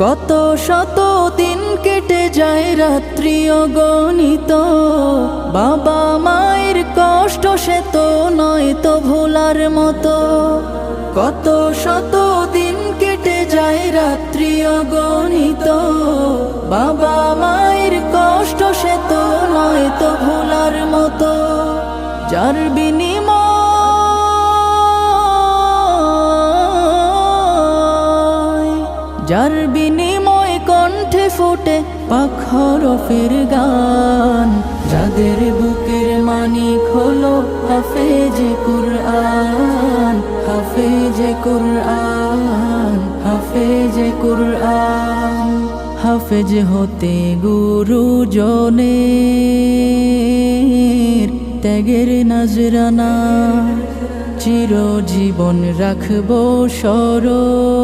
কত শত দিন কেটে যায় রাত্রি অগণিত, বাবা মায়ের কষ্ট সে তো নয় তো ভোলার মতো। কত শত দিন কেটে যায় রাত্রি অগণিত, বাবা মায়ের কষ্ট সে তো নয় তো ভোলার মতো। যার বিনিময় কণ্ঠে ফোটে পাক হরফের গান, যাদের বুকের মানিক হলো হাফেজে কুরআন, হাফেজে কুরআন, হাফেজে কুরআন। হাফেজ হতে গুরুজনের ত্যাগের নজরানা, চিরজীবন রাখবো স্মরণ।